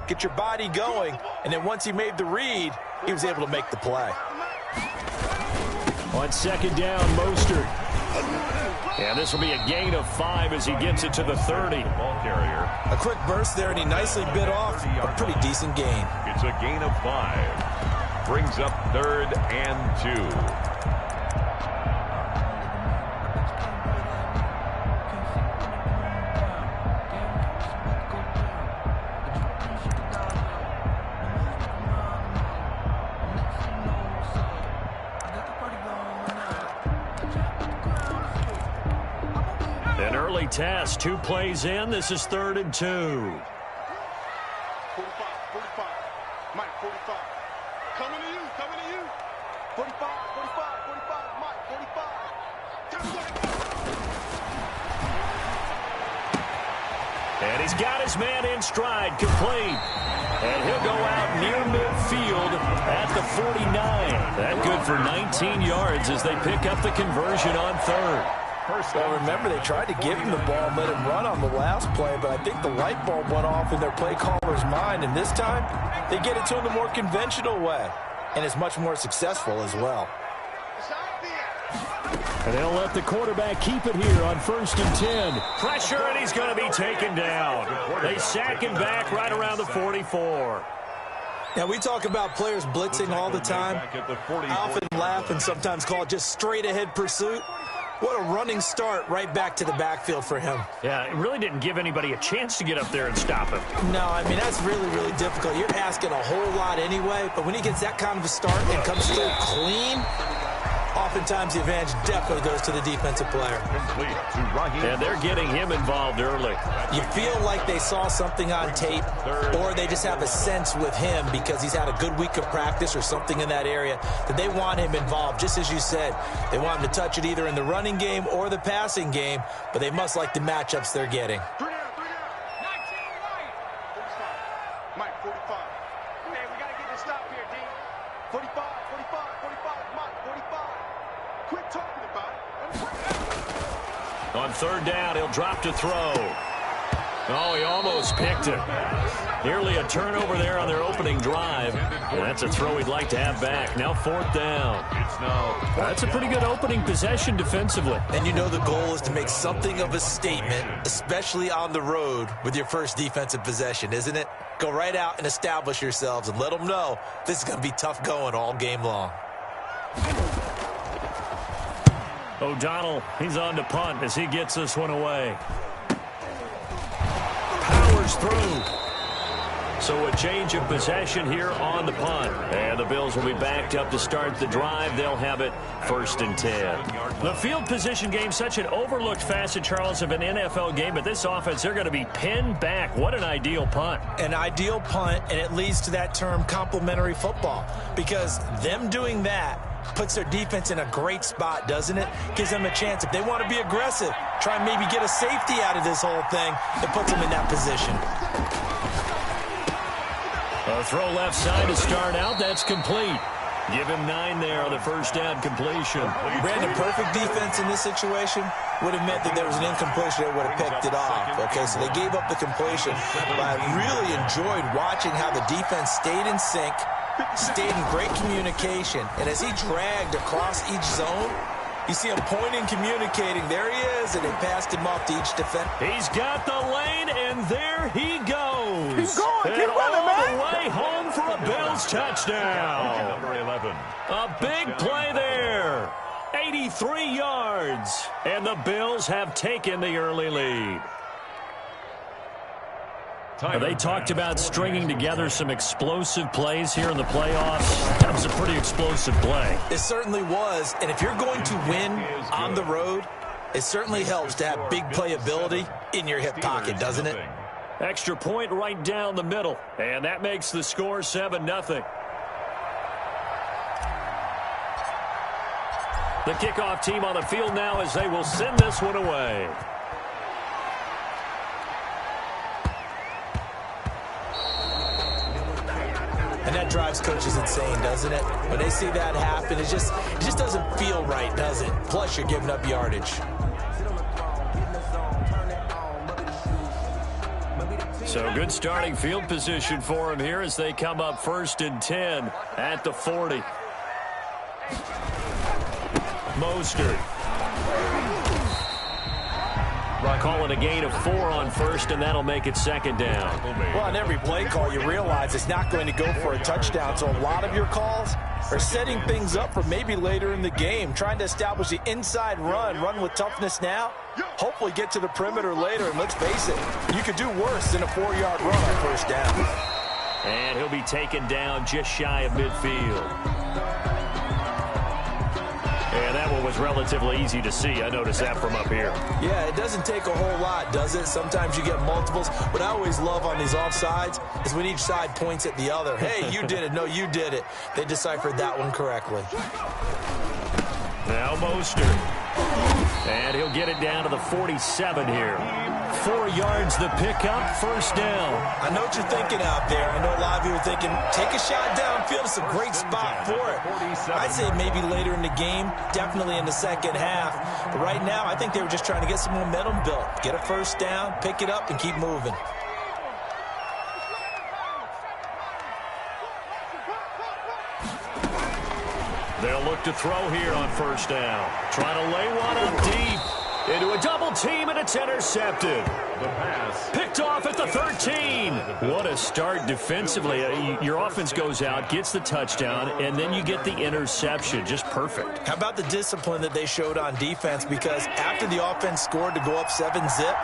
get your body going, and then once he made the read, he was able to make the play. On second down, Mostert. And this will be a gain of 5 as he gets it to the 30. Ball carrier. A quick burst there, and he nicely bit off a pretty decent gain. It's a gain of 5. Brings up 3rd and 2. An early test, 2 plays in. This is 3rd and 2. 45, 45. Mike, 45. Coming to you, coming to you. 45, 45, 45. Mike, 45. And he's got his man in stride, complete. And he'll go out near midfield at the 49. That good for 19 yards as they pick up the conversion on 3rd. Well, remember, they tried to give him the ball and let him run on the last play, but I think the light bulb went off in their play caller's mind, and this time they get it to him the more conventional way, and it's much more successful as well. And they'll let the quarterback keep it here on 1st and 10. Pressure, and he's going to be taken down. They sack him back right around the 44. Now, we talk about players blitzing all the time. I often laugh and sometimes call it just straight-ahead pursuit. What a running start right back to the backfield for him. Yeah, it really didn't give anybody a chance to get up there and stop him. No, I mean, that's really, really difficult. You're asking a whole lot anyway, but when he gets that kind of a start and comes through clean, oftentimes the advantage definitely goes to the defensive player. And they're getting him involved early. You feel like they saw something on tape, or they just have a sense with him because he's had a good week of practice or something in that area that they want him involved. Just as you said, they want him to touch it either in the running game or the passing game, but they must like the matchups they're getting. 3 down, 3 down. 19 Mike, 45. Hey, we got to get this stop here, D. 45, 45, 45. Mike, 45. Quit talking about it. On 3rd down, he'll drop to throw. Oh, he almost picked it. Nearly a turnover there on their opening drive. And that's a throw he'd like to have back. Now 4th down. That's a pretty good opening possession defensively. And you know the goal is to make something of a statement, especially on the road with your first defensive possession, isn't it? Go right out and establish yourselves and let them know this is going to be tough going all game long. O'Donnell, he's on to punt as he gets this one away. Powers through. So a change of possession here on the punt. And the Bills will be backed up to start the drive. They'll have it 1st and 10. The field position game, such an overlooked facet, Charles, of an NFL game. But this offense, they're going to be pinned back. What an ideal punt. An ideal punt, and it leads to that term complementary football. Because them doing that puts their defense in a great spot, doesn't it? Gives them a chance. If they want to be aggressive, try and maybe get a safety out of this whole thing, it puts them in that position. A throw left side to start out. That's complete. Give him 9 there on the 1st down completion. Brandon, perfect defense in this situation would have meant that there was an incompletion that would have picked it off. Okay, so they gave up the completion. But I really enjoyed watching how the defense stayed in sync, stayed in great communication. And as he dragged across each zone, you see him pointing, communicating. There he is, and they passed him off to each defender. He's got the lane, and there he goes. Keep going. Keep running, man. All the way home for a Bills touchdown. Number 11. A big play there. 83 yards. And the Bills have taken the early lead. They talked about stringing together some explosive plays here in the playoffs. That was a pretty explosive play. It certainly was. And if you're going to win on the road, it certainly helps to have big playability in your hip pocket, doesn't it? Extra point right down the middle. And that makes the score 7-0. The kickoff team on the field now as they will send this one away. And that drives coaches insane, doesn't it? When they see that happen, it just doesn't feel right, does it? Plus, you're giving up yardage. So good starting field position for him here as they come up 1st and 10 at the 40. Mostert. Calling a gain of 4 on 1st, and that'll make it 2nd down. Well, on every play call, you realize it's not going to go for a touchdown, so a lot of your calls are setting things up for maybe later in the game, trying to establish the inside run with toughness now, hopefully get to the perimeter later, and let's face it, you could do worse than a 4-yard run on 1st down. And he'll be taken down just shy of midfield. And that one was relatively easy to see. I noticed that from up here. Yeah, it doesn't take a whole lot, does it? Sometimes you get multiples. What I always love on these offsides is when each side points at the other. Hey, you did it. No, you did it. They deciphered that one correctly. Now Mostert. And he'll get it down to the 47 here. 4 yards the pickup, 1st down. I know what you're thinking out there. I know a lot of you are thinking, take a shot downfield. It's a great spot for it. I'd say maybe later in the game, definitely in the 2nd half. But right now, I think they were just trying to get some momentum built. Get a 1st down, pick it up, and keep moving. They'll look to throw here on 1st down. Trying to lay one up deep. Into a double team, and it's intercepted. The pass. Picked off at the 13. What a start defensively. Your offense goes out, gets the touchdown, and then you get the interception. Just perfect. How about the discipline that they showed on defense? Because after the offense scored to go up 7-zip,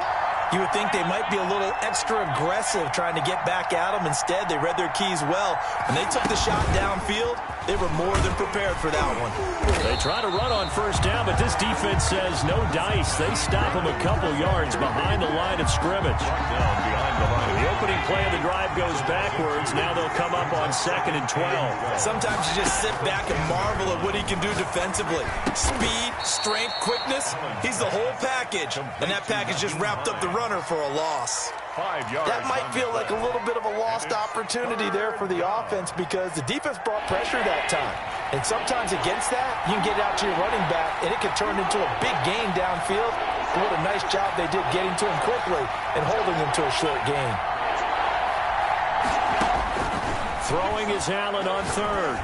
you would think they might be a little extra aggressive trying to get back at them. Instead, they read their keys well. When they took the shot downfield, they were more than prepared for that one. They try to run on 1st down, but this defense says no dice. They stop them a couple yards behind the line of scrimmage. The opening play of the drive goes backwards. Now they'll come up on 2nd and 12. Sometimes you just sit back and marvel at what he can do defensively. Speed, strength, quickness. He's the whole package. And that package just wrapped up the runner for a loss. 5 yards. That might feel like a little bit of a lost opportunity there for the offense because the defense brought pressure that time. And sometimes against that, you can get out to your running back, and it can turn into a big gain downfield. And what a nice job they did getting to him quickly and holding him to a short gain. Throwing is Allen on 3rd.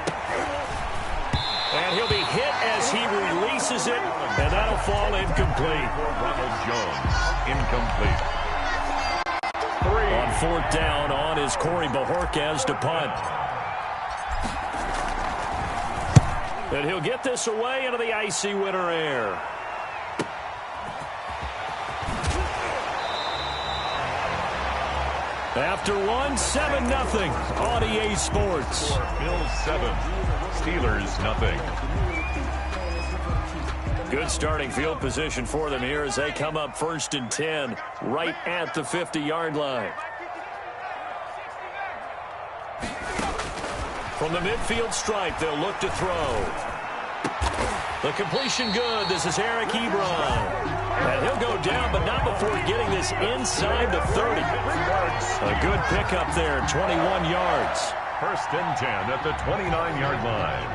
And he'll be hit as he releases it, and that'll fall incomplete. Ronald Jones, incomplete. On 4th down, on is Corey Bojorquez to punt. And he'll get this away into the icy winter air. After one, 7-0 on EA Sports. Bills 7, Steelers nothing. Good starting field position for them here as they come up 1st and 10 right at the 50-yard line. From the midfield stripe, they'll look to throw. The completion good. This is Eric Ebron. And he'll go down, but not before getting this inside the 30. A good pickup there, 21 yards. 1st and 10 at the 29-yard line.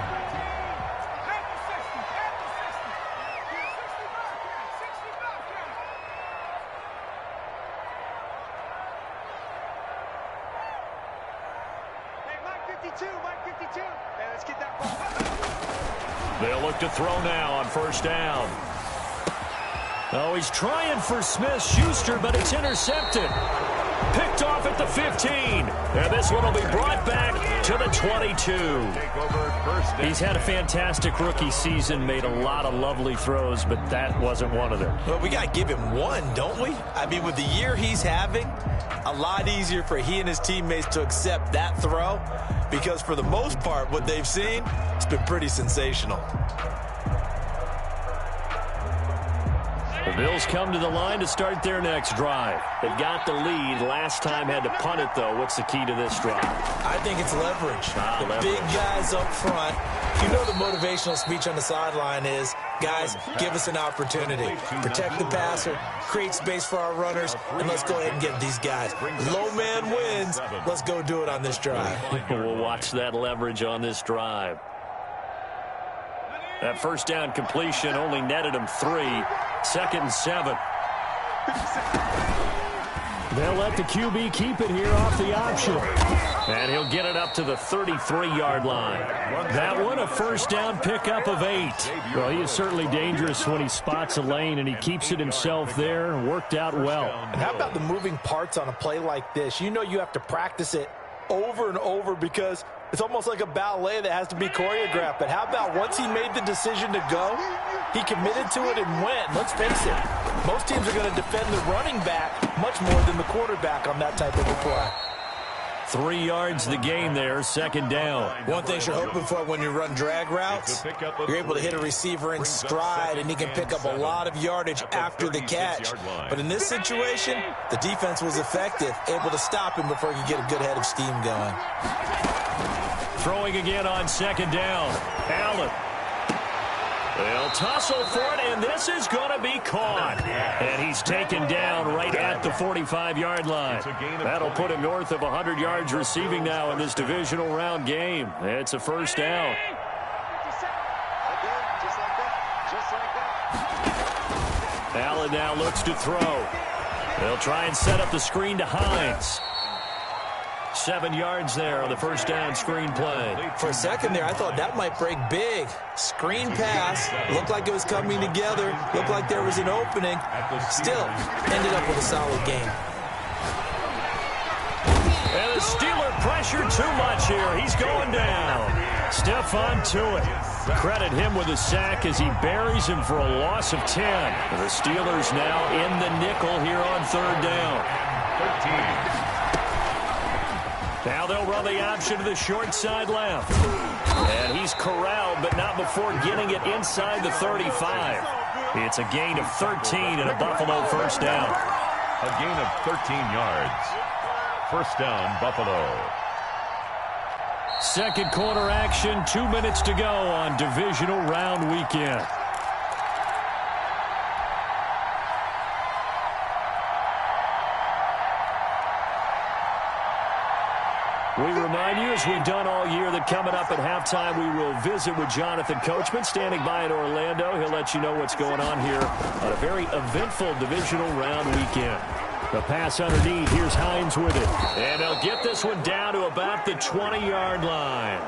They'll look to throw now on 1st down. Oh, he's trying for Smith-Schuster, but it's intercepted. Picked off at the 15. And this one will be brought back to the 22. He's had a fantastic rookie season, made a lot of lovely throws, but that wasn't one of them. Well, we got to give him one, don't we? I mean, with the year he's having, a lot easier for he and his teammates to accept that throw because for the most part, what they've seen, it's been pretty sensational. The Bills come to the line to start their next drive. They've got the lead. Last time had to punt it, though. What's the key to this drive? I think it's leverage. The big guys up front. You know the motivational speech on the sideline is, guys, give us an opportunity. Protect the passer, create space for our runners, and let's go ahead and get these guys. Low man wins. Let's go do it on this drive. We'll watch that leverage on this drive. That 1st down completion only netted him 3. 2nd and 7. They'll let the QB keep it here off the option. And he'll get it up to the 33-yard line. That one a first down pickup of 8. Well, he is certainly dangerous when he spots a lane, and he keeps it himself there. Worked out well. And how about the moving parts on a play like this? You know you have to practice it over and over because it's almost like a ballet that has to be choreographed. But how about once he made the decision to go, he committed to it and went. Let's face it, most teams are going to defend the running back much more than the quarterback on that type of a play. 3 yards the gain there, second down. One thing you're hoping for when you run drag routes, you're able to hit a receiver in stride, and he can pick up a lot of yardage after the catch. But in this situation, the defense was effective, able to stop him before he could get a good head of steam going. Throwing again on second down. Allen. They'll tussle for it, and this is going to be caught. And he's taken down right at the 45-yard line. That'll put him north of 100 yards receiving now in this divisional round game. It's a first down. Allen now looks to throw. They'll try and set up the screen to Hines. 7 yards there on the first down screen play. For a second there, I thought that might break big. Screen pass. Looked like it was coming together. Looked like there was an opening. Still, ended up with a solid game. And the Steeler pressured too much here. He's going down. Stephon Tuitt. Credit him with a sack as he buries him for a loss of 10. The Steelers now in the nickel here on third down. 13. Now they'll run the option to the short side left. And he's corralled, but not before getting it inside the 35. It's a gain of 13 and a Buffalo first down. A gain of 13 yards. First down, Buffalo. Second quarter action, 2 minutes to go on divisional round weekend. We remind you, as we've done all year, that coming up at halftime, we will visit with Jonathan Coachman, standing by in Orlando. He'll let you know what's going on here on a very eventful divisional round weekend. The pass underneath. Here's Hines with it. And they'll get this one down to about the 20-yard line.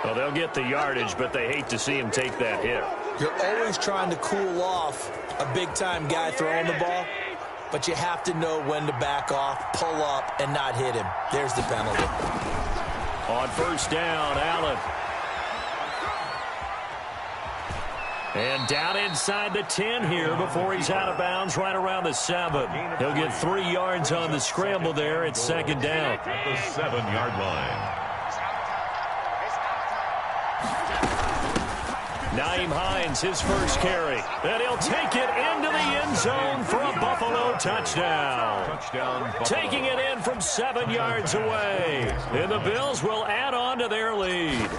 Well, they'll get the yardage, but they hate to see him take that hit. You're always trying to cool off a big-time guy throwing the ball, but you have to know when to back off, pull up, and not hit him. There's the penalty. On first down, Allen. And down inside the 10 here before he's out of bounds right around the 7. He'll get 3 yards on the scramble there. It's second down. At the 7-yard line. Nyheim Hines, his first carry. And he'll take it into the end zone for a Buffalo touchdown. Taking it in from 7 yards away. And the Bills will add on to their lead.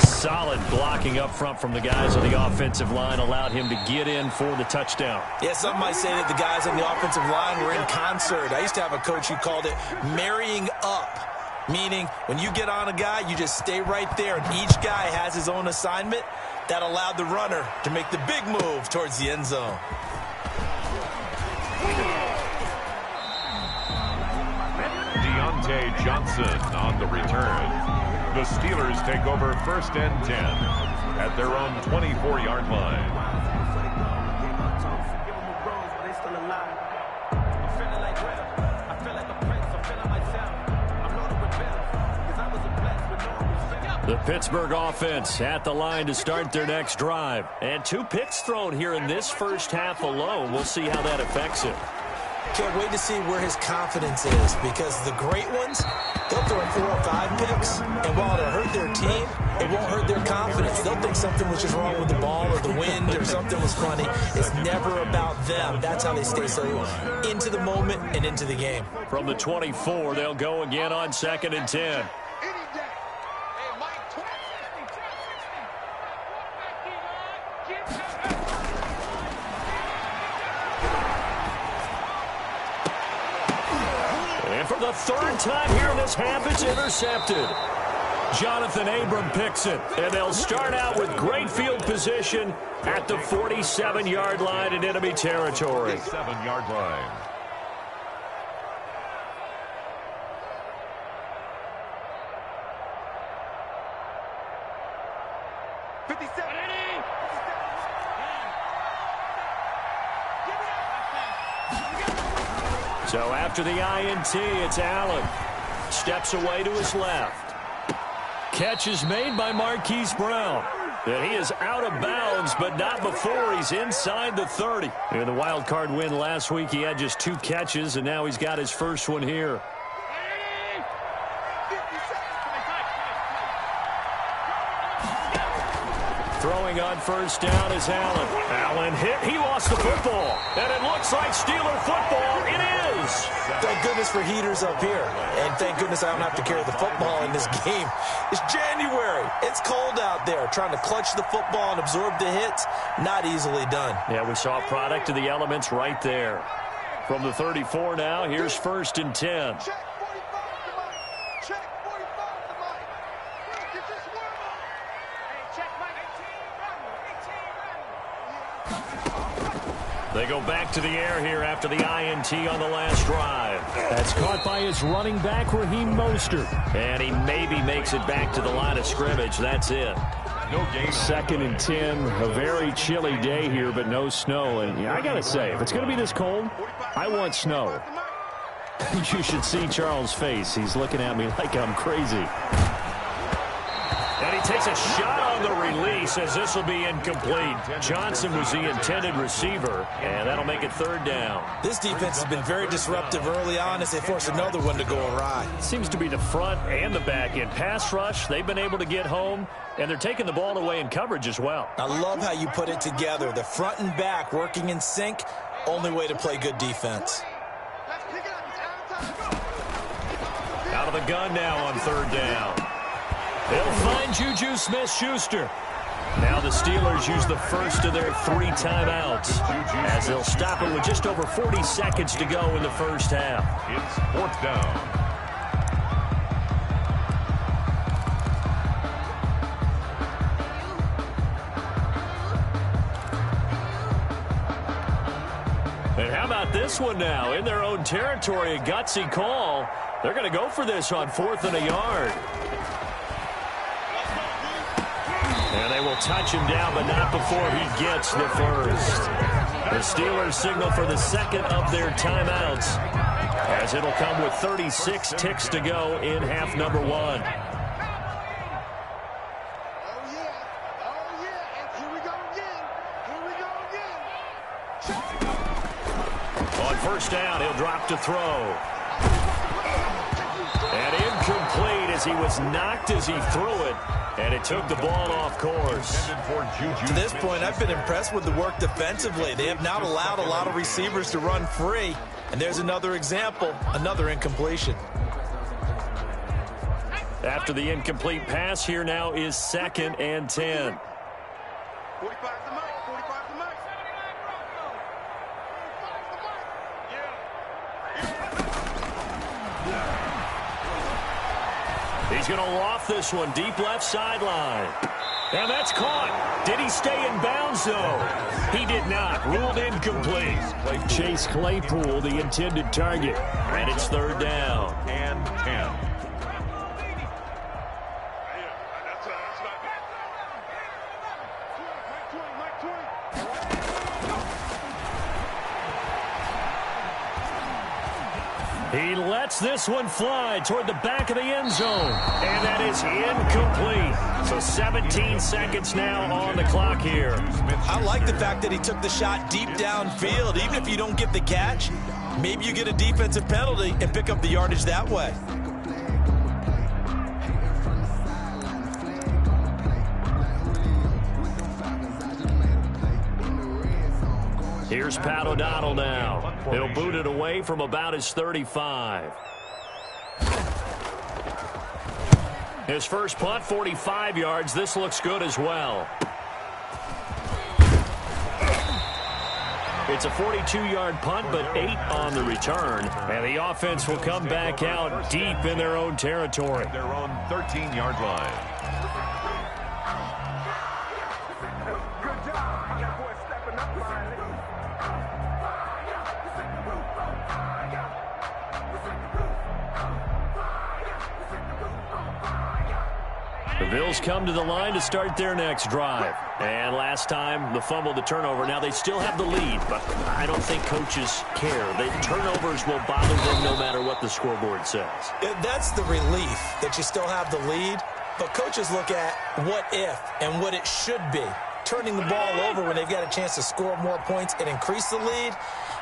Solid blocking up front from the guys on the offensive line allowed him to get in for the touchdown. Yeah, some might say that the guys on the offensive line were in concert. I used to have a coach who called it marrying up, meaning when you get on a guy, you just stay right there, and each guy has his own assignment. That allowed the runner to make the big move towards the end zone. Deontay Johnson on the return. The Steelers take over first and 10 at their own 24-yard line. The Pittsburgh offense at the line to start their next drive. And 2 picks thrown here in this first half alone. We'll see how that affects him. Can't wait to see where his confidence is, because the great ones, they'll throw 4 or 5 picks, and while it'll hurt their team, it won't hurt their confidence. They'll think something was just wrong with the ball or the wind or something was funny. It's never about them. That's how they stay so into the moment and into the game. From the 24, they'll go again on second and 10. For the third time here in this half, it's intercepted. Jonathan Abram picks it, and they'll start out with great field position at the 47-yard line in enemy territory. 7-yard line. 57. So after the INT, it's Allen. Steps away to his left. Catch is made by Marquise Brown. And he is out of bounds, but not before he's inside the 30. In the wild card win last week, he had just 2 catches, and now he's got his first one here. Throwing on first down is Allen. Allen hit. He lost the football. And it looks like Steeler football. It is. Thank goodness for heaters up here. And thank goodness I don't have to carry the football in this game. It's January. It's cold out there. Trying to clutch the football and absorb the hits, not easily done. Yeah, we saw a product of the elements right there. From the 34 now, here's first and 10. Check 45 to Mike. Check 45 to Mike. Get this one. Hey, check Mike. 18 run. They go back to the air here after the INT on the last drive. That's caught by his running back, Raheem Mostert. And he maybe makes it back to the line of scrimmage. That's it. No gain. Second and 10, a very chilly day here, but no snow. And yeah, I got to say, if it's going to be this cold, I want snow. You should see Charles' face. He's looking at me like I'm crazy. And he takes a shot on the release as this will be incomplete. Johnson was the intended receiver, and that'll make it third down. This defense has been very disruptive early on as they force another one to go awry. Seems to be the front and the back end. Pass rush, they've been able to get home, and they're taking the ball away in coverage as well. I love how you put it together. The front and back working in sync, only way to play good defense. Let's pick it up. It's out of time. Out of the gun now on third down. They'll find Juju Smith-Schuster. Now the Steelers use the first of their 3 timeouts as they'll stop it with just over 40 seconds to go in the first half. It's 4th down. And how about this one now? In their own territory, a gutsy call. They're going to go for this on 4th and a yard. And they will touch him down, but not before he gets the first. The Steelers signal for the second of their timeouts, as it'll come with 36 ticks to go in half number 1. Oh, yeah. Oh, yeah. And here we go again. Here we go again. On first down, he'll drop to throw. And incomplete as he was knocked as he threw it. And it took the ball off course. To this point, I've been impressed with the work defensively. They have not allowed a lot of receivers to run free. And there's another example, another incompletion. After the incomplete pass, here now is 2nd and 10. 45 to Mike. 45 to Mike. He's going to loft this one deep left sideline. And that's caught. Did he stay in bounds, though? He did not. Ruled incomplete. Chase Claypool, the intended target. And it's 3rd down. And 10. He lets this one fly toward the back of the end zone. And that is incomplete. So 17 seconds now on the clock here. I like the fact that he took the shot deep downfield. Even if you don't get the catch, maybe you get a defensive penalty and pick up the yardage that way. Here's Pat O'Donnell now. He'll boot it away from about his 35. His first punt, 45 yards. This looks good as well. It's a 42-yard punt, but 8 on the return. And the offense will come back out deep in their own territory. Their own 13-yard line. The Bills come to the line to start their next drive. And last time, the fumble, the turnover. Now they still have the lead, but I don't think coaches care. The turnovers will bother them no matter what the scoreboard says. That's the relief that you still have the lead, but coaches look at what if and what it should be. Turning the ball over when they've got a chance to score more points and increase the lead,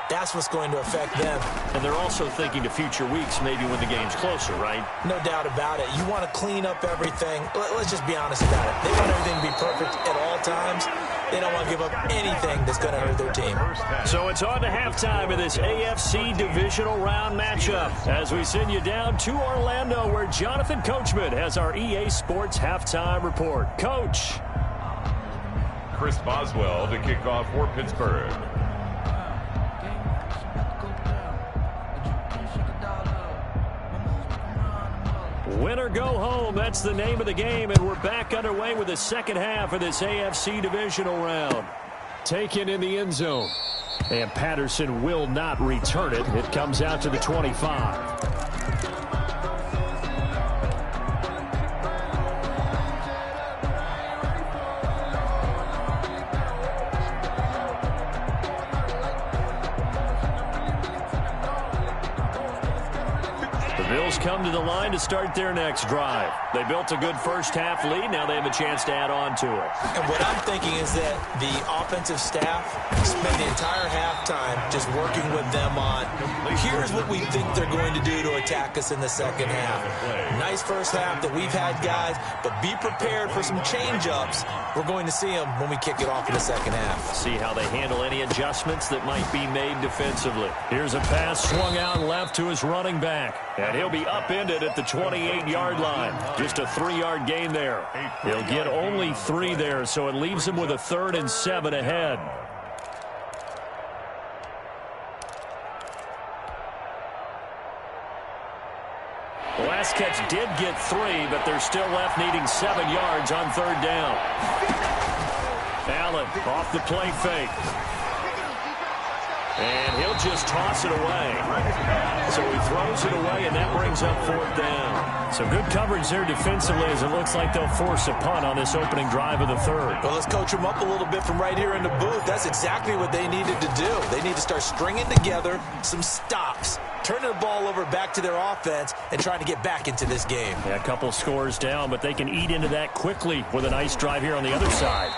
that's what's going to affect them. And they're also thinking to future weeks, maybe when the game's closer, right? No doubt about it. You want to clean up everything. Let's just be honest about it. They want everything to be perfect at all times. They don't want to give up anything that's going to hurt their team. So it's on to halftime in this AFC divisional round matchup as we send you down to Orlando where Jonathan Coachman has our EA Sports halftime report. Coach. Chris Boswell to kick off for Pittsburgh. Win or go home, that's the name of the game, and we're back underway with the second half of this AFC divisional round. Taken in the end zone, and Patterson will not return it. It comes out to the 25. Come to the line to start their next drive. They built a good first half lead. Now they have a chance to add on to it. And what I'm thinking is that the offensive staff spend the entire halftime just working with them on, here's what we think they're going to do to attack us in the second half. Nice first half that we've had, guys, but be prepared for some change-ups. We're going to see them when we kick it off in the second half. See how they handle any adjustments that might be made defensively. Here's a pass swung out left to his running back. And he'll be upended at the 28-yard line. Just a 3-yard gain there. He'll get only 3 there, so it leaves him with a 3rd and 7 ahead. The last catch did get 3, but they're still left needing 7 yards on 3rd down. Allen off the play fake. And he'll just toss it away. So he throws it away, and that brings up 4th down. So good coverage there defensively as it looks like they'll force a punt on this opening drive of the 3rd. Well, let's coach them up a little bit from right here in the booth. That's exactly what they needed to do. They need to start stringing together some stops, turning the ball over back to their offense, and trying to get back into this game. Yeah, a couple scores down, but they can eat into that quickly with a nice drive here on the other side.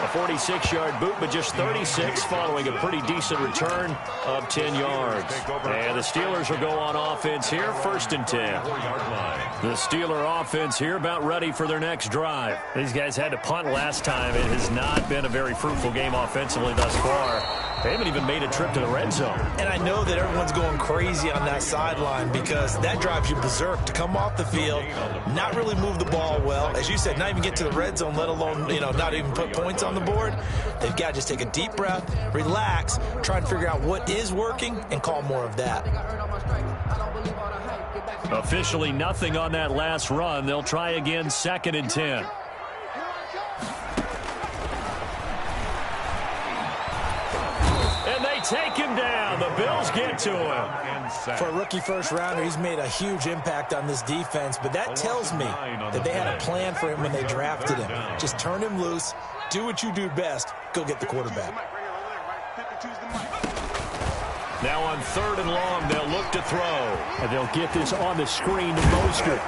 A 46-yard boot, but just 36 following a pretty decent return of 10 yards. And the Steelers will go on offense here, 1st and 10. The Steeler offense here about ready for their next drive. These guys had to punt last time. It has not been a very fruitful game offensively thus far. They haven't even made a trip to the red zone. And I know that everyone's going crazy on that sideline because that drives you berserk to come off the field, not really move the ball well. As you said, not even get to the red zone, let alone, not even put points on the board. They've got to just take a deep breath, relax, try and figure out what is working, and call more of that. Officially nothing on that last run. They'll try again, 2nd and 10. Take him down. The Bills get to him. For a rookie first-rounder, he's made a huge impact on this defense, but that tells me that they had a plan for him when they drafted him. Just turn him loose, do what you do best, go get the quarterback. Now on 3rd and long, they'll look to throw. And they'll get this on the screen to Mostert.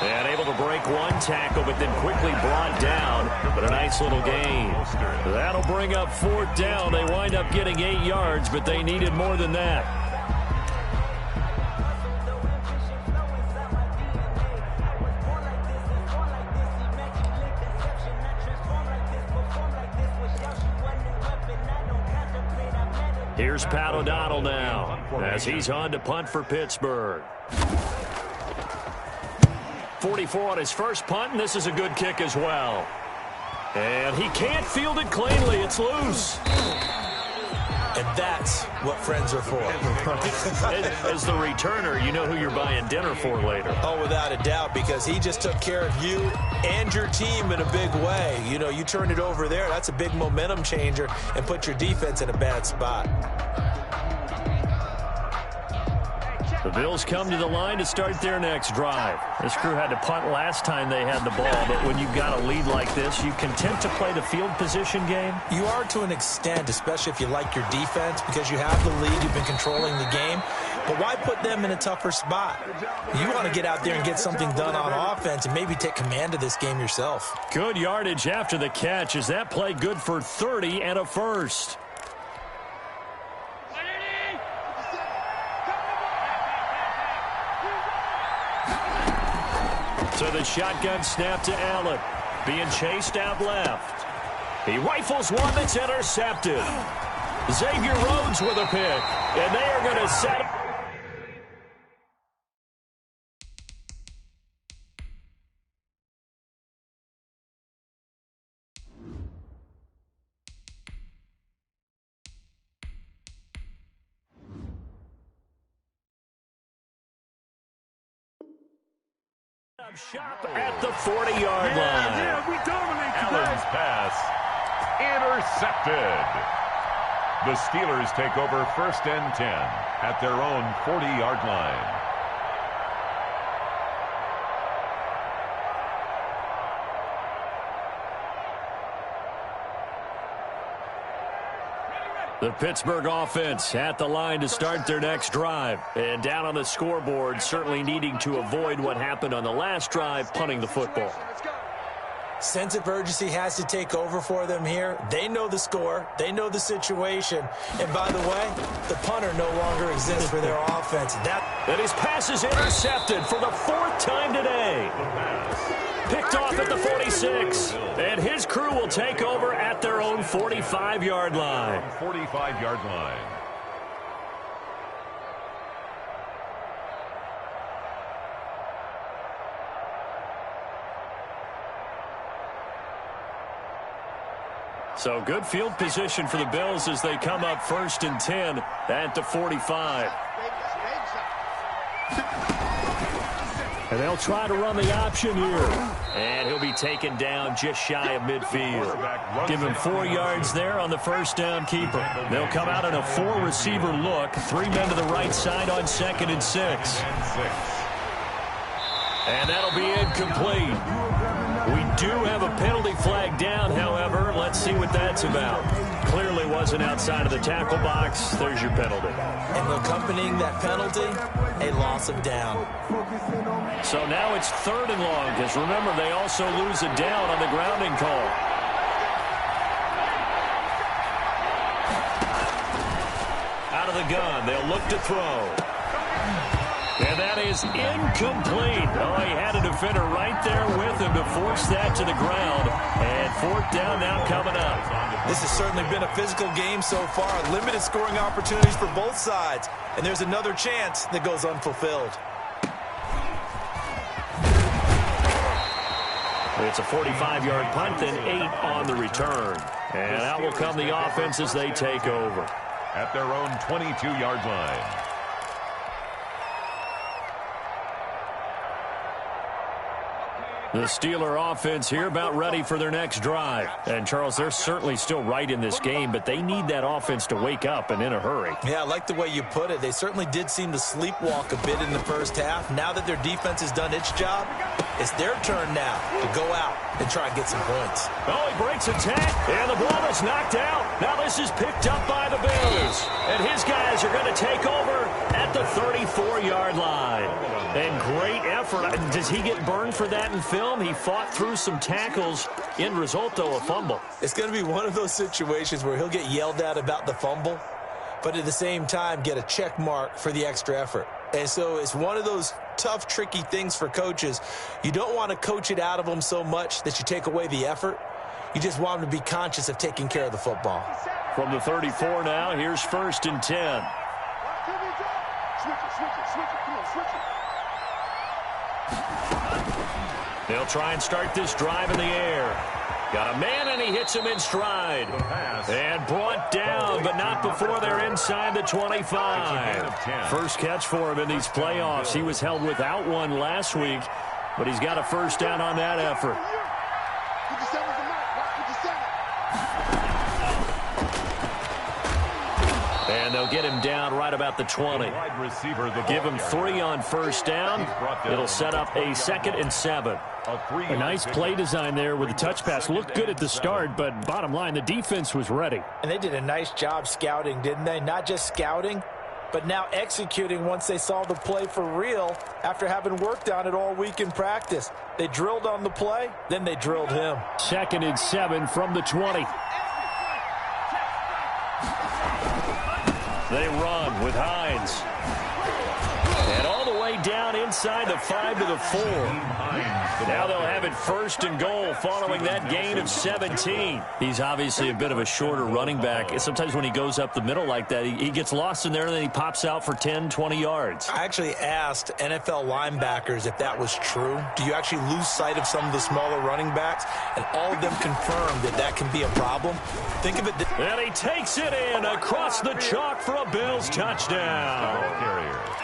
And able to break one tackle, but then quickly brought down. But a nice little gain. That'll bring up 4th down. They wind up getting 8 yards, but they needed more than that. Here's Pat O'Donnell now as he's on to punt for Pittsburgh. 44 on his first punt, and this is a good kick as well. And he can't field it cleanly. It's loose. And that's what friends are for. As the returner, you know who you're buying dinner for later. Oh, without a doubt, because he just took care of you and your team in a big way. You turn it over there. That's a big momentum changer and put your defense in a bad spot. The Bills come to the line to start their next drive. This crew had to punt last time they had the ball, but when you've got a lead like this, you content to play the field position game? You are to an extent, especially if you like your defense, because you have the lead, you've been controlling the game. But why put them in a tougher spot? You want to get out there and get something done on offense and maybe take command of this game yourself. Good yardage after the catch. Is that play good for 30 and a first? So the shotgun snap to Allen. Being chased out left. He rifles one that's intercepted. Xavier Rhodes with a pick. And they are going to set up. Shop at the 40-yard line. We dominate Allen's pass intercepted. The Steelers take over 1st and 10 at their own 40-yard line. The Pittsburgh offense at the line to start their next drive. And down on the scoreboard, certainly needing to avoid what happened on the last drive, punting the football. Sense of urgency has to take over for them here. They know the score. They know the situation. And by the way, the punter no longer exists for their offense. And his pass is intercepted for the 4th time today. Picked off at the 46. And his crew will take over at their own 45-yard line. 45-yard line. So good field position for the Bills as they come up 1st and 10 at the 45. And they'll try to run the option here. And he'll be taken down just shy of midfield. Give him 4 yards there on the first down keeper. They'll come out in a 4-receiver look. 3 men to the right side on 2nd and 6. And that'll be incomplete. We do have a penalty flag down, however. Let's see what that's about. Clearly wasn't outside of the tackle box. There's your penalty. And accompanying that penalty, a loss of down. So now it's 3rd and long, because remember, they also lose a down on the grounding call. Out of the gun, they'll look to throw. And that is incomplete. Oh, he had a defender right there with him to force that to the ground. And 4th down now coming up. This has certainly been a physical game so far. Limited scoring opportunities for both sides. And there's another chance that goes unfulfilled. It's a 45-yard punt and 8 on the return. And out will come the offense as they take over. At their own 22-yard line. The Steeler offense here about ready for their next drive. And, Charles, they're certainly still right in this game, but they need that offense to wake up and in a hurry. Yeah, I like the way you put it. They certainly did seem to sleepwalk a bit in the first half. Now that their defense has done its job, it's their turn now to go out and try and get some points. Oh, he breaks a tack, and the ball is knocked out. Now this is picked up by the Bills. And his guys are going to take over at the 34-yard line. And great effort. Does he get burned for that in film? He fought through some tackles. End result, though, a fumble. It's going to be one of those situations where he'll get yelled at about the fumble, but at the same time get a check mark for the extra effort. And so it's one of those tough, tricky things for coaches. You don't want to coach it out of them so much that you take away the effort. You just want them to be conscious of taking care of the football. From the 34 now, here's 1st and 10. Switch it. Come on, switch it. They'll try and start this drive in the air. Got a man, and he hits him in stride. And brought down, but not before they're inside the 25. First catch for him in these playoffs. He was held without one last week, but he's got a first down on that effort. And they'll get him down right about the 20. Give him 3 on first down. It'll set up a 2nd and 7. A nice play design there with the touch pass. Looked good at the start, but bottom line, the defense was ready. And they did a nice job scouting, didn't they? Not just scouting, but now executing once they saw the play for real after having worked on it all week in practice. They drilled on the play, then they drilled him. 2nd and 7 from the 20. They run with Hines. And all the way down inside the 5 to the 4. Now they'll have it 1st and goal following that gain of 17. He's obviously a bit of a shorter running back. Sometimes when he goes up the middle like that, he gets lost in there and then he pops out for 10, 20 yards. I actually asked NFL linebackers if that was true. Do you actually lose sight of some of the smaller running backs? And all of them confirmed that that can be a problem. Think of it. And he takes it in across the chalk for a Bills touchdown.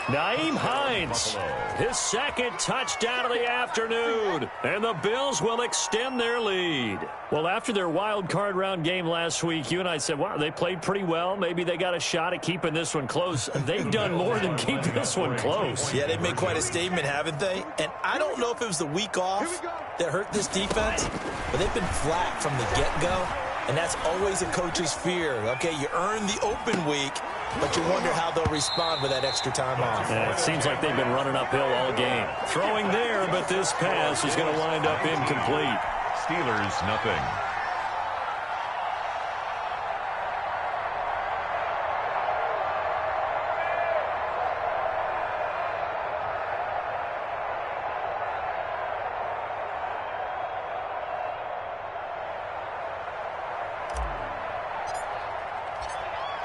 Nyheim Hines, his 2nd touchdown of the afternoon. And the Bills will extend their lead. Well, after their wild card round game last week, you and I said, wow, they played pretty well. Maybe they got a shot at keeping this one close. They've done more than keep this one close. Yeah, they've made quite a statement, haven't they? And I don't know if it was the week off that hurt this defense, but they've been flat from the get-go. And that's always a coach's fear. Okay, you earn the open week, but you wonder how they'll respond with that extra time off. Yeah, it seems like they've been running uphill all game. Throwing there, but this pass is going to wind up incomplete. Steelers, nothing.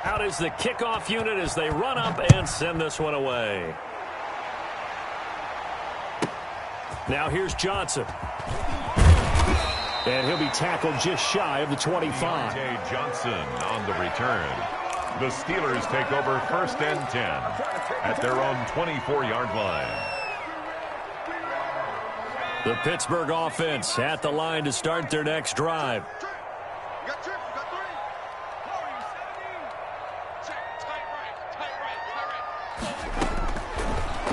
Out is the kickoff unit as they run up and send this one away. Now here's Johnson. And he'll be tackled just shy of the 25. Deontay Johnson on the return. The Steelers take over 1st and 10 at their own 24-yard line. The Pittsburgh offense at the line to start their next drive.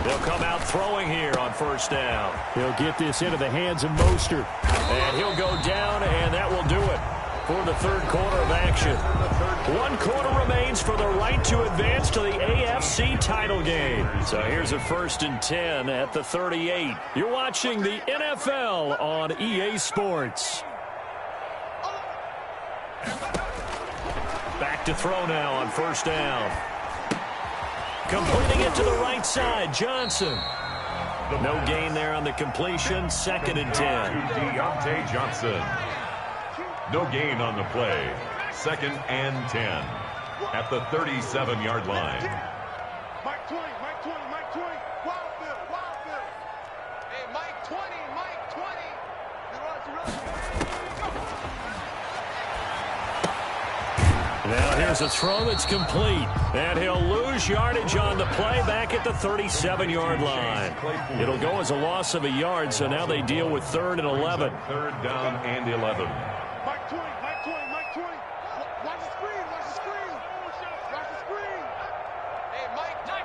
They'll come out throwing here on 1st down. He'll get this into the hands of Mostert. And he'll go down, and that will do it for the 3rd quarter of action. 1 quarter remains for the right to advance to the AFC title game. So here's a 1st and 10 at the 38. You're watching the NFL on EA Sports. Back to throw now on 1st down. Completing it to the right side, Johnson. No gain there on the completion, 2nd and 10. Deontay Johnson. No gain on the play, 2nd and 10 at the 37-yard line. Mike 20, Mike 20, Mike 20. Wildfield, Wildfield. Hey, Mike 20, Mike 20. Now here's a throw that's complete. And he'll lose yardage on the play back at the 37-yard line. It'll go as a loss of a yard, so now they deal with 3rd and 11. 3rd down and 11. Mike 20, Mike 20, Mike 20. Watch the screen, watch the screen. Watch the screen. Hey, Mike 19,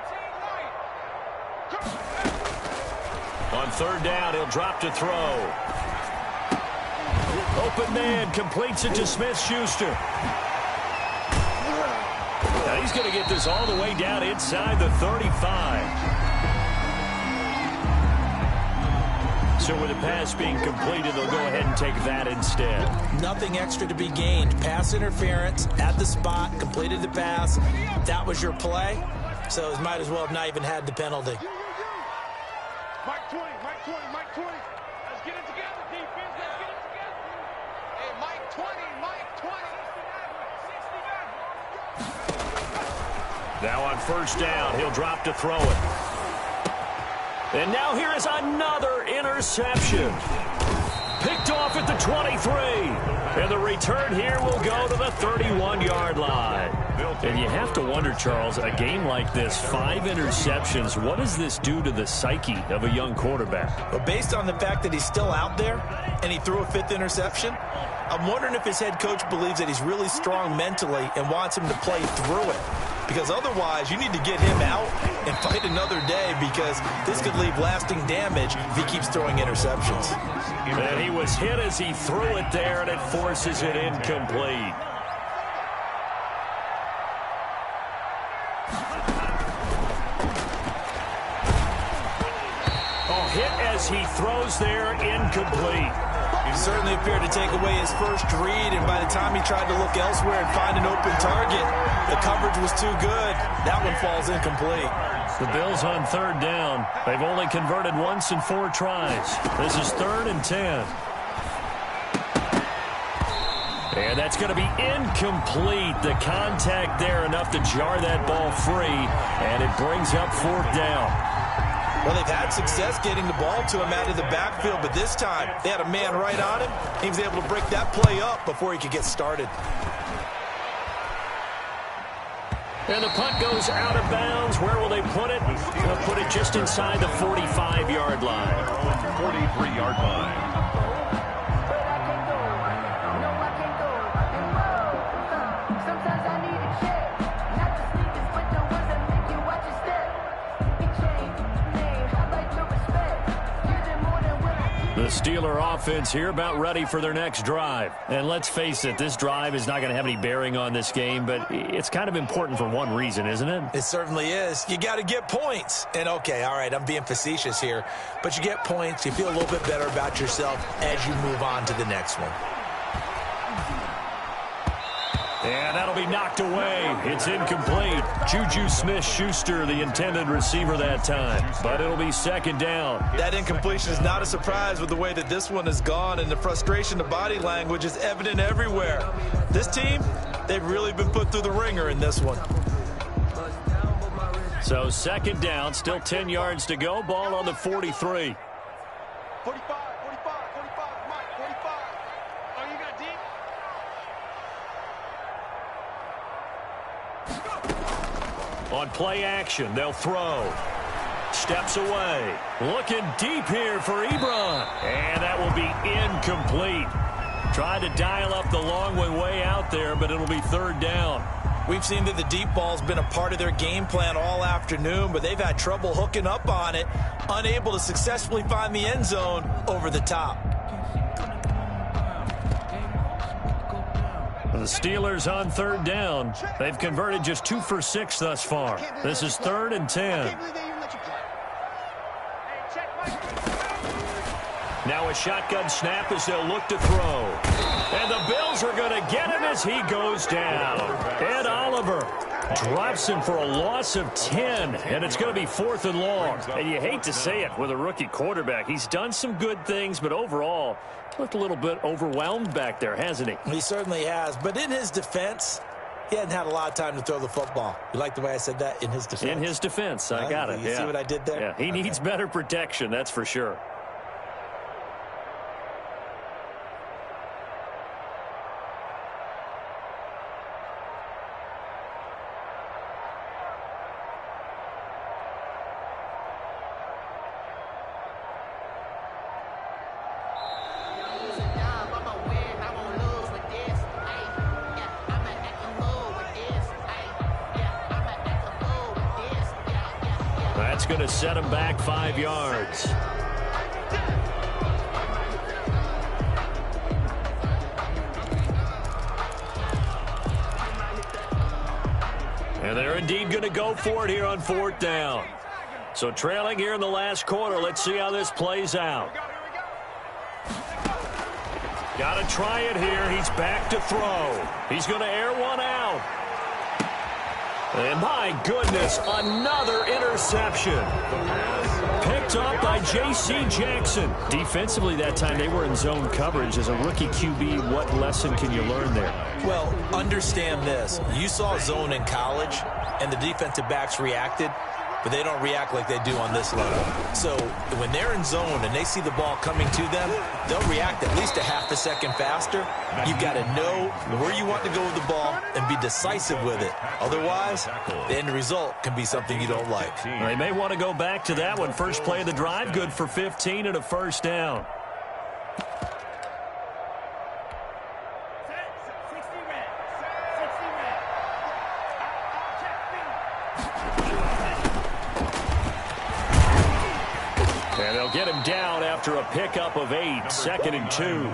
On 3rd down, he'll drop to throw. Open man completes it to Smith-Schuster. Now he's going to get this all the way down inside the 35. So with the pass being completed, they'll go ahead and take that instead. Nothing extra to be gained. Pass interference at the spot, completed the pass. That was your play, so it might as well have not even had the penalty. Mike 20, Mike 20, Mike 20. Let's get it together, defense. Let's get it together. Hey, Mike 20, Mike 20. Now on 1st down, he'll drop to throw it. And now here is another interception. Picked off at the 23. And the return here will go to the 31-yard line. And you have to wonder, Charles, a game like this, 5 interceptions, what does this do to the psyche of a young quarterback? But based on the fact that he's still out there and he threw a 5th interception, I'm wondering if his head coach believes that he's really strong mentally and wants him to play through it. because otherwise you need to get him out and fight another day, because this could leave lasting damage if he keeps throwing interceptions. And he was hit as he threw it there, and it forces it incomplete. Hit as he throws there, incomplete. He certainly appeared to take away his first read, and by the time he tried to look elsewhere and find an open target, the coverage was too good. That one falls incomplete. The Bills on third down. They've only converted once in 4 tries. This is 3rd and 10. And that's going to be incomplete. The contact there enough to jar that ball free, and it brings up 4th down. Well, they've had success getting the ball to him out of the backfield, but this time they had a man right on him. He was able to break that play up before he could get started. And the punt goes out of bounds. Where will they put it? They'll put it just inside the 45-yard line. 43-yard line. The Steeler offense here about ready for their next drive. And let's face it, this drive is not going to have any bearing on this game, but it's kind of important for one reason, isn't it? It certainly is. You got to get points. And, okay, all right, I'm being facetious here, but you get points, you feel a little bit better about yourself as you move on to the next one. And that'll be knocked away. It's incomplete. Juju Smith-Schuster, the intended receiver that time. But it'll be 2nd down. That incompletion is not a surprise with the way that this one has gone, and the frustration of body language is evident everywhere. This team, they've really been put through the ringer in this one. So 2nd down, still 10 yards to go. Ball on the 43. 45, 45, 45, Mike, 45. Oh, you got deep? On play action, they'll throw. Steps away. Looking deep here for Ebron. And that will be incomplete. Tried to dial up the long way out there, but it'll be 3rd down. We've seen that the deep ball's been a part of their game plan all afternoon, but they've had trouble hooking up on it, unable to successfully find the end zone over the top. The Steelers on 3rd down. They've converted just 2 for 6 thus far. This is 3rd and 10. Now a shotgun snap as they'll look to throw. And the Bills are going to get him as he goes down. Ed Oliver drops him for a loss of 10, and it's going to be 4th and long. And you hate to say it with a rookie quarterback. He's done some good things, but overall, looked a little bit overwhelmed back there, hasn't he? He certainly has, but in his defense, he hadn't had a lot of time to throw the football. You like the way I said that? In his defense? In his defense, I got it. You see what I did there? Yeah, he needs better protection, that's for sure. That's going to set him back 5 yards. And they're indeed going to go for it here on 4th down. So trailing here in the last quarter. Let's see how this plays out. Got to try it here. He's back to throw. He's going to air one out. And my goodness, another interception. Picked up by J.C. Jackson. Defensively that time, they were in zone coverage. As a rookie QB, what lesson can you learn there? Well, understand this. You saw zone in college, and the defensive backs reacted, but they don't react like they do on this level. So when they're in zone and they see the ball coming to them, they'll react at least a half a second faster. You've got to know where you want to go with the ball and be decisive with it. Otherwise, the end result can be something you don't like. They may want to go back to that one. First play of the drive, good for 15 and a 1st down. get him down after a pickup of 8, 2nd and 2.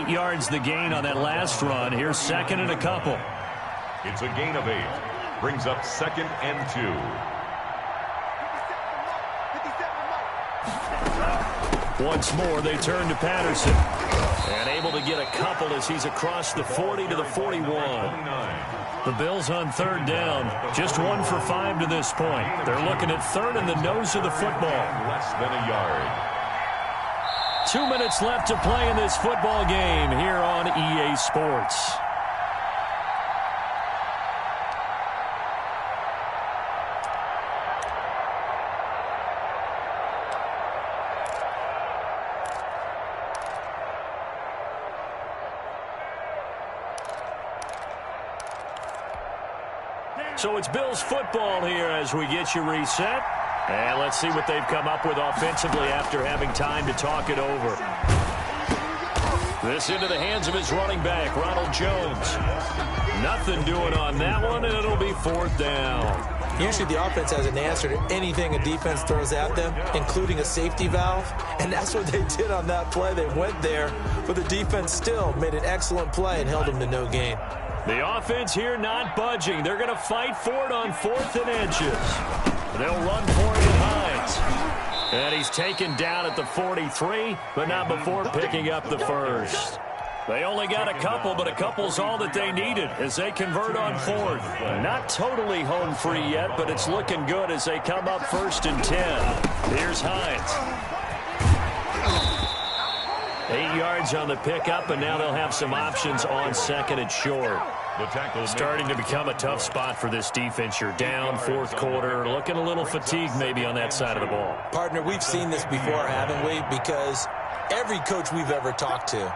8 yards the gain on that last run. Here's 2nd and a couple. It's a gain of 8. Brings up 2nd and 2. Once more, they turn to Patterson. And able to get a couple as he's across the 40 to the 41. The Bills on 3rd down. Just 1 for 5 to this point. They're looking at 3rd in the nose of the football. Less than a yard. 2 minutes left to play in this football game here on EA Sports. So it's Bills football here as we get you reset. And let's see what they've come up with offensively after having time to talk it over. This into the hands of his running back, Ronald Jones. Nothing doing on that one, and it'll be 4th down. Usually the offense has an answer to anything a defense throws at them, including a safety valve. And that's what they did on that play. They went there, but the defense still made an excellent play and held them to no gain. The offense here not budging. They're going to fight for it on 4th and inches. They'll run for it with Hines. And he's taken down at the 43, but not before picking up the first. They only got a couple, but a couple's all that they needed as they convert on 4th. Not totally home free yet, but it's looking good as they come up 1st and 10. Here's Hines. 8 yards on the pickup, and now they'll have some options on 2nd and short. Starting to become a tough spot for this defense. You're down 4th quarter, looking a little fatigued maybe on that side of the ball. Partner, we've seen this before, haven't we? Because every coach we've ever talked to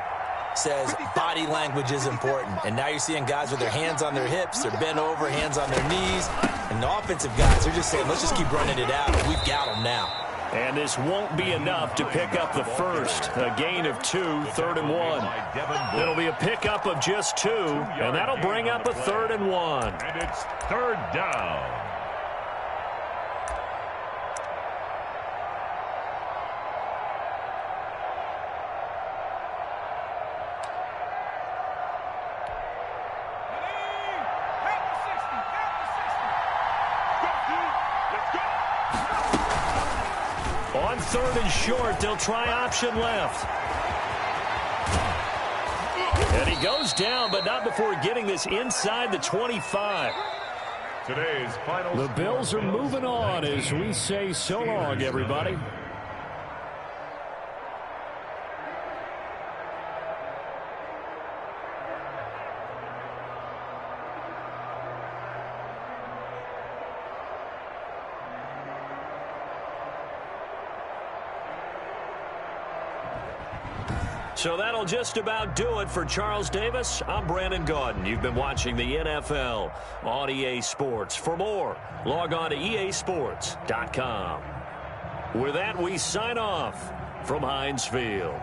says body language is important. And now you're seeing guys with their hands on their hips, they're bent over, hands on their knees. And the offensive guys, they're just saying, let's just keep running it out. We've got them now. And this won't be enough to pick up the first. A gain of 2, 3rd and 1. It'll be a pickup of just 2, and that'll bring up a 3rd and 1. And it's 3rd down. On 3rd and short, they'll try option left. And he goes down, but not before getting this inside the 25. Today's final. The Bills are moving on as we say so long, everybody. So that'll just about do it for Charles Davis. I'm Brandon Gaudin. You've been watching the NFL on EA Sports. For more, log on to easports.com. With that, we sign off from Heinz Field.